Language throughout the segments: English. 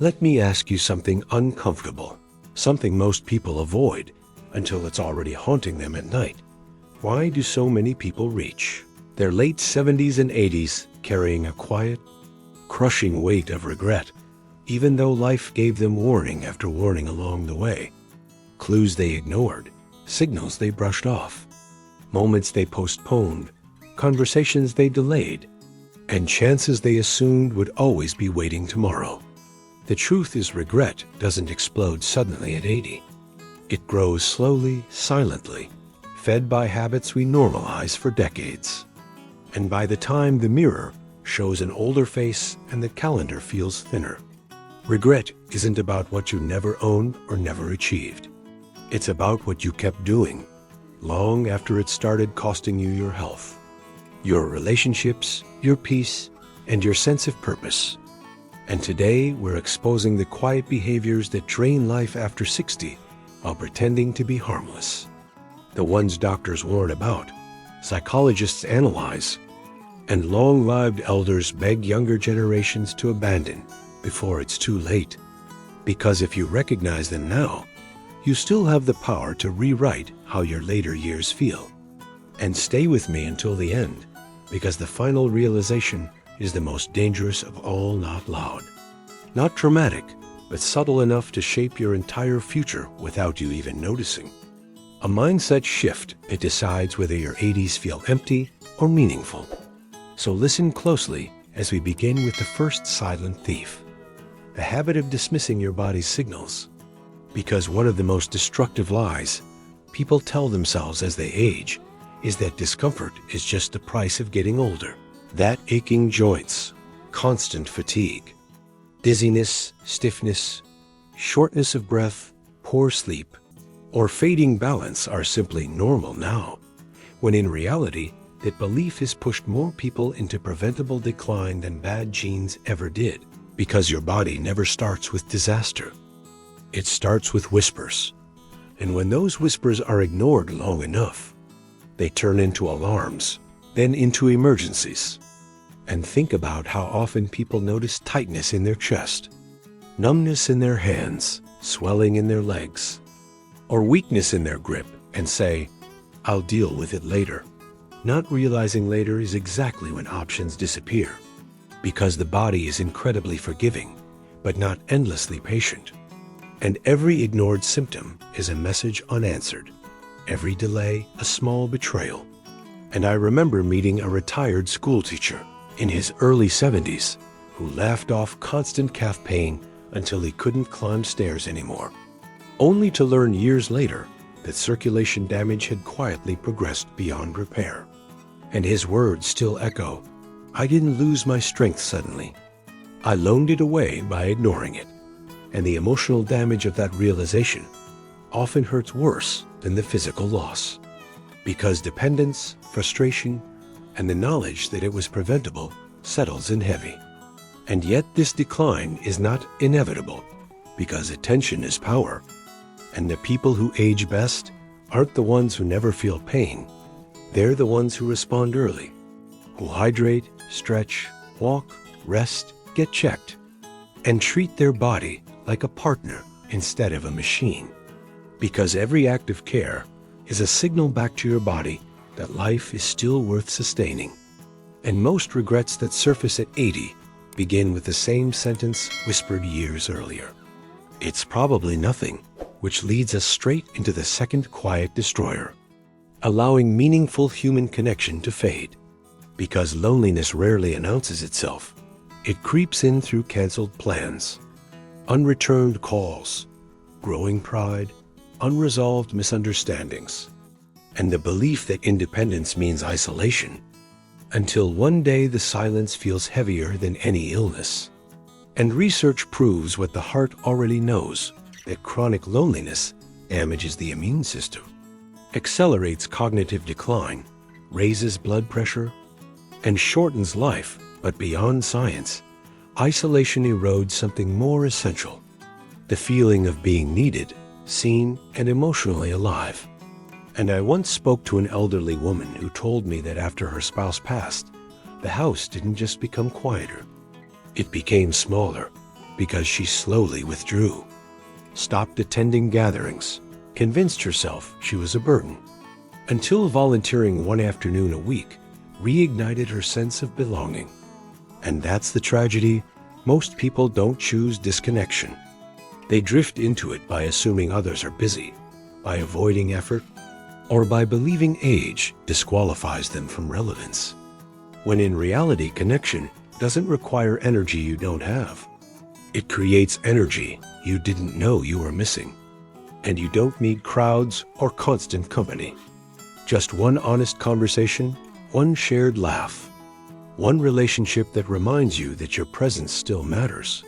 Let me ask you something uncomfortable, something most people avoid until it's already haunting them at night. Why do so many people reach their late 70s and 80s carrying a quiet, crushing weight of regret, even though life gave them warning after warning along the way? Clues they ignored, signals they brushed off, moments they postponed, conversations they delayed, and chances they assumed would always be waiting tomorrow. The truth is, regret doesn't explode suddenly at 80. It grows slowly, silently, fed by habits we normalize for decades. And by the time the mirror shows an older face and the calendar feels thinner, regret isn't about what you never owned or never achieved. It's about what you kept doing long after it started costing you your health, your relationships, your peace, and your sense of purpose. And today, we're exposing the quiet behaviors that drain life after 60 while pretending to be harmless. The ones doctors warn about, psychologists analyze, and long-lived elders beg younger generations to abandon before it's too late. Because if you recognize them now, you still have the power to rewrite how your later years feel. And stay with me until the end, because the final realization is the most dangerous of all not loud. Not dramatic, but subtle enough to shape your entire future without you even noticing. A mindset shift that decides whether your 80s feel empty or meaningful. So listen closely as we begin with the first silent thief, the habit of dismissing your body's signals. Because one of the most destructive lies people tell themselves as they age is that discomfort is just the price of getting older. That aching joints, constant fatigue, dizziness, stiffness, shortness of breath, poor sleep, or fading balance are simply normal now, when in reality, that belief has pushed more people into preventable decline than bad genes ever did. Because your body never starts with disaster. It starts with whispers. And when those whispers are ignored long enough, they turn into alarms, then into emergencies. And think about how often people notice tightness in their chest, numbness in their hands, swelling in their legs, or weakness in their grip and say, "I'll deal with it later." Not realizing later is exactly when options disappear. Because the body is incredibly forgiving, but not endlessly patient. And every ignored symptom is a message unanswered. Every delay, a small betrayal. And I remember meeting a retired school teacher in his early 70s who laughed off constant calf pain until he couldn't climb stairs anymore, only to learn years later that circulation damage had quietly progressed beyond repair. And his words still echo, "I didn't lose my strength suddenly. I loaned it away by ignoring it." And the emotional damage of that realization often hurts worse than the physical loss. Because dependence, frustration, and the knowledge that it was preventable settles in heavy. And yet this decline is not inevitable, because attention is power. And the people who age best aren't the ones who never feel pain. They're the ones who respond early, who hydrate, stretch, walk, rest, get checked, and treat their body like a partner instead of a machine. Because every act of care is a signal back to your body that life is still worth sustaining. And most regrets that surface at 80 begin with the same sentence whispered years earlier. "It's probably nothing," which leads us straight into the second quiet destroyer, allowing meaningful human connection to fade. Because loneliness rarely announces itself. It creeps in through canceled plans, unreturned calls, growing pride, unresolved misunderstandings, and the belief that independence means isolation, until one day the silence feels heavier than any illness. And research proves what the heart already knows, that chronic loneliness damages the immune system, accelerates cognitive decline, raises blood pressure, and shortens life. But beyond science, isolation erodes something more essential, the feeling of being needed, seen, and emotionally alive. And I once spoke to an elderly woman who told me that after her spouse passed, the house didn't just become quieter. It became smaller, because she slowly withdrew, stopped attending gatherings, convinced herself she was a burden, until volunteering one afternoon a week reignited her sense of belonging. And that's the tragedy. Most people don't choose disconnection. They drift into it by assuming others are busy, by avoiding effort, or by believing age disqualifies them from relevance. When in reality, connection doesn't require energy you don't have. It creates energy you didn't know you were missing. And you don't need crowds or constant company. Just one honest conversation, one shared laugh, one relationship that reminds you that your presence still matters.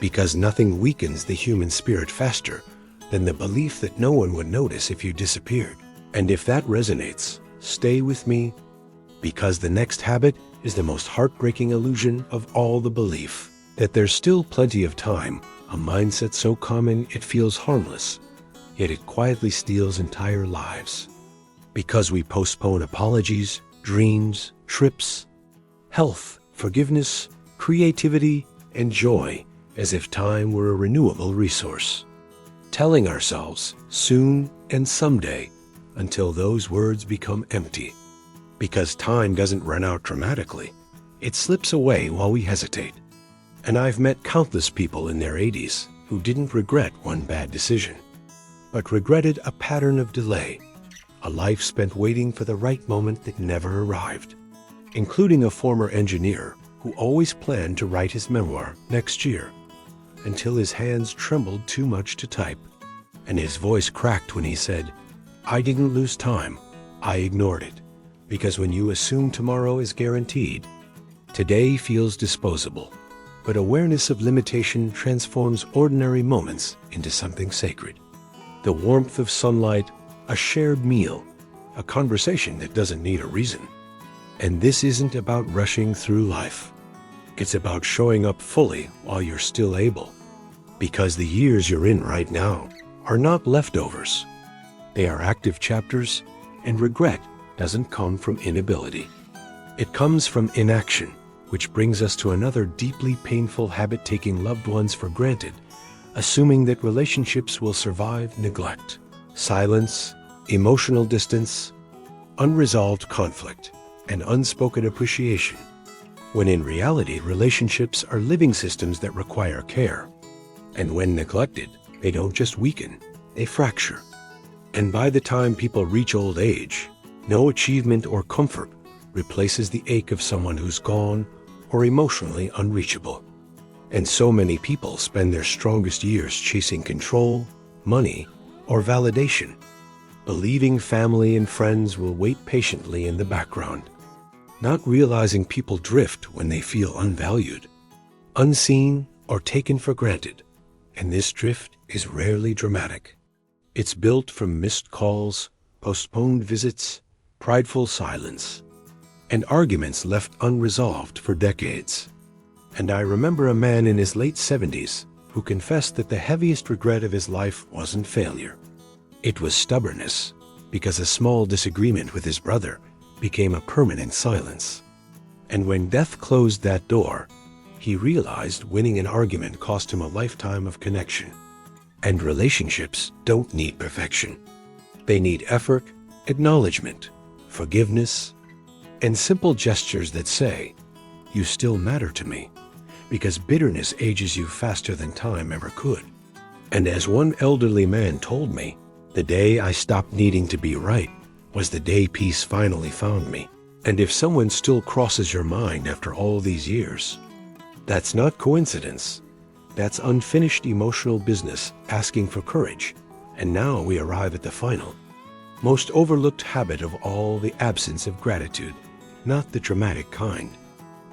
Because nothing weakens the human spirit faster than the belief that no one would notice if you disappeared. And if that resonates, stay with me, because the next habit is the most heartbreaking illusion of all: the belief that there's still plenty of time, a mindset so common it feels harmless, yet it quietly steals entire lives. Because we postpone apologies, dreams, trips, health, forgiveness, creativity, and joy as if time were a renewable resource. Telling ourselves soon and someday until those words become empty. Because time doesn't run out dramatically. It slips away while we hesitate. And I've met countless people in their 80s who didn't regret one bad decision, but regretted a pattern of delay, a life spent waiting for the right moment that never arrived, including a former engineer who always planned to write his memoir next year, until his hands trembled too much to type, and his voice cracked when he said, "I didn't lose time, I ignored it." Because when you assume tomorrow is guaranteed, today feels disposable. But awareness of limitation transforms ordinary moments into something sacred. The warmth of sunlight, a shared meal, a conversation that doesn't need a reason. And this isn't about rushing through life. It's about showing up fully while you're still able. Because the years you're in right now are not leftovers. They are active chapters, and regret doesn't come from inability. It comes from inaction, which brings us to another deeply painful habit: taking loved ones for granted, assuming that relationships will survive neglect, silence, emotional distance, unresolved conflict, and unspoken appreciation, when in reality relationships are living systems that require care. And when neglected, they don't just weaken, they fracture. And by the time people reach old age, no achievement or comfort replaces the ache of someone who's gone or emotionally unreachable. And so many people spend their strongest years chasing control, money, or validation, believing family and friends will wait patiently in the background, not realizing people drift when they feel unvalued, unseen, or taken for granted. And this drift is rarely dramatic. It's built from missed calls, postponed visits, prideful silence, and arguments left unresolved for decades. And I remember a man in his late 70s who confessed that the heaviest regret of his life wasn't failure. It was stubbornness, because a small disagreement with his brother became a permanent silence. And when death closed that door, he realized winning an argument cost him a lifetime of connection. And relationships don't need perfection. They need effort, acknowledgement, forgiveness, and simple gestures that say, "You still matter to me," because bitterness ages you faster than time ever could. And as one elderly man told me, the day I stopped needing to be right was the day peace finally found me. And if someone still crosses your mind after all these years, that's not coincidence. That's unfinished emotional business asking for courage. And now we arrive at the final, most overlooked habit of all: the absence of gratitude. Not the dramatic kind,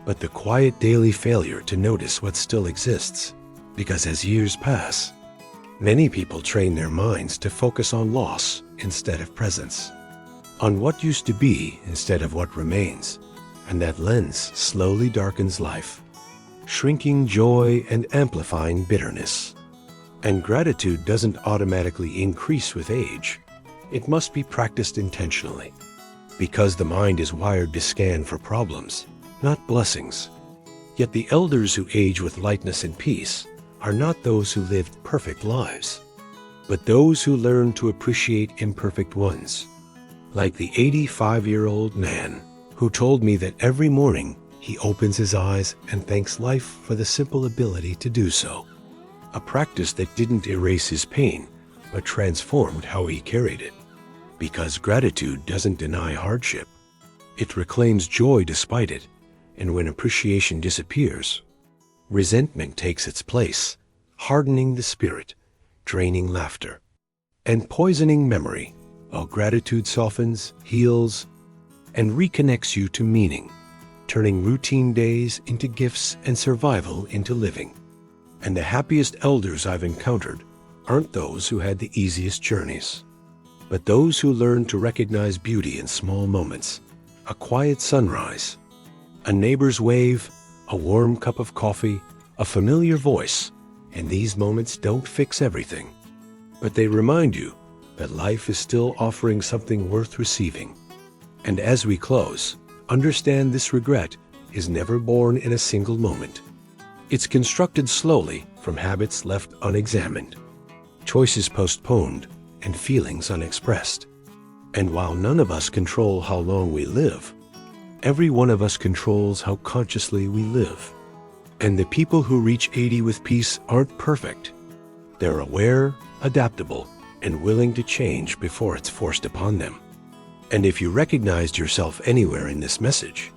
but the quiet daily failure to notice what still exists. Because as years pass, many people train their minds to focus on loss instead of presence, on what used to be instead of what remains, and that lens slowly darkens life, shrinking joy and amplifying bitterness. And gratitude doesn't automatically increase with age. It must be practiced intentionally, because the mind is wired to scan for problems, not blessings. Yet the elders who age with lightness and peace are not those who lived perfect lives, but those who learn to appreciate imperfect ones. Like the 85-year-old man who told me that every morning he opens his eyes and thanks life for the simple ability to do so. A practice that didn't erase his pain, but transformed how he carried it. Because gratitude doesn't deny hardship. It reclaims joy despite it, and when appreciation disappears, resentment takes its place, hardening the spirit, draining laughter, and poisoning memory, while gratitude softens, heals, and reconnects you to meaning, turning routine days into gifts and survival into living. And the happiest elders I've encountered aren't those who had the easiest journeys, but those who learned to recognize beauty in small moments, a quiet sunrise, a neighbor's wave, a warm cup of coffee, a familiar voice. And these moments don't fix everything, but they remind you that life is still offering something worth receiving. And as we close, understand this regret is never born in a single moment. It's constructed slowly from habits left unexamined, choices postponed, and feelings unexpressed. And while none of us control how long we live, every one of us controls how consciously we live. And the people who reach 80 with peace aren't perfect. They're aware, adaptable, and willing to change before it's forced upon them. And if you recognized yourself anywhere in this message,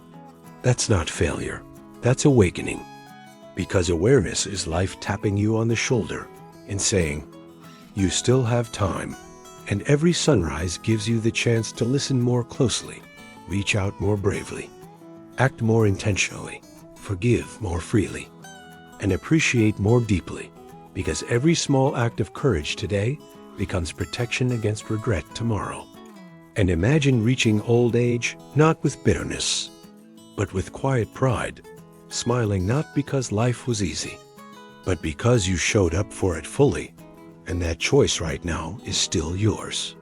that's not failure, that's awakening. Because awareness is life tapping you on the shoulder and saying, you still have time, and every sunrise gives you the chance to listen more closely, reach out more bravely, act more intentionally, forgive more freely, and appreciate more deeply, because every small act of courage today becomes protection against regret tomorrow. And imagine reaching old age not with bitterness, but with quiet pride, smiling not because life was easy, but because you showed up for it fully, and that choice right now is still yours.